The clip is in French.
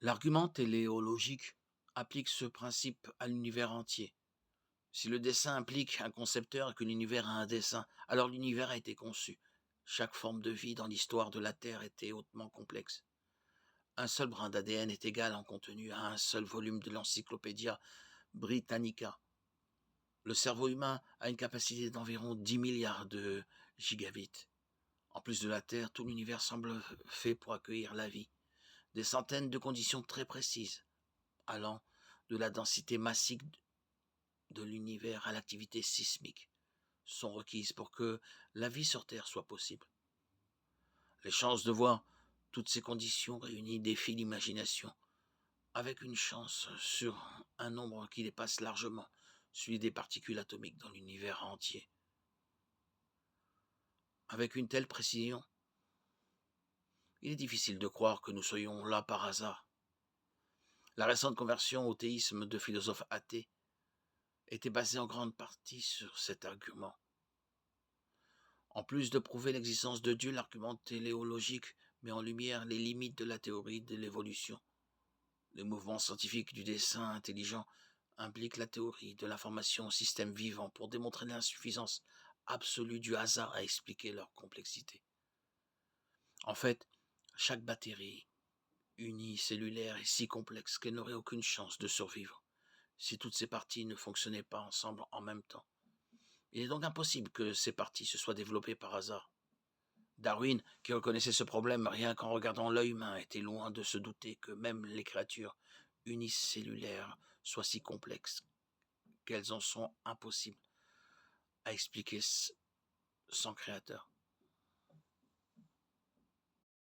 L'argument téléologique applique ce principe à l'univers entier. Si le dessin implique un concepteur et que l'univers a un dessin, alors l'univers a été conçu. Chaque forme de vie dans l'histoire de la Terre était hautement complexe. Un seul brin d'ADN est égal en contenu à un seul volume de l'Encyclopédia Britannica. Le cerveau humain a une capacité d'environ 10 milliards de gigabits. En plus de la Terre, tout l'univers semble fait pour accueillir la vie. Des centaines de conditions très précises, allant de la densité massique de l'univers à l'activité sismique, sont requises pour que la vie sur Terre soit possible. Les chances de voir toutes ces conditions réunies défient l'imagination, avec une chance sur un nombre qui dépasse largement celui des particules atomiques dans l'univers entier. Avec une telle précision, il est difficile de croire que nous soyons là par hasard. La récente conversion au théisme de philosophes athées était basée en grande partie sur cet argument. En plus de prouver l'existence de Dieu, l'argument téléologique met en lumière les limites de la théorie de l'évolution. Le mouvement scientifique du dessin intelligent implique la théorie de l'information au système vivant pour démontrer l'insuffisance absolue du hasard à expliquer leur complexité. En fait, chaque bactérie unicellulaire est si complexe qu'elle n'aurait aucune chance de survivre si toutes ces parties ne fonctionnaient pas ensemble en même temps. Il est donc impossible que ces parties se soient développées par hasard. Darwin, qui reconnaissait ce problème rien qu'en regardant l'œil humain, était loin de se douter que même les créatures unicellulaires soient si complexes qu'elles en sont impossibles à expliquer sans créateur.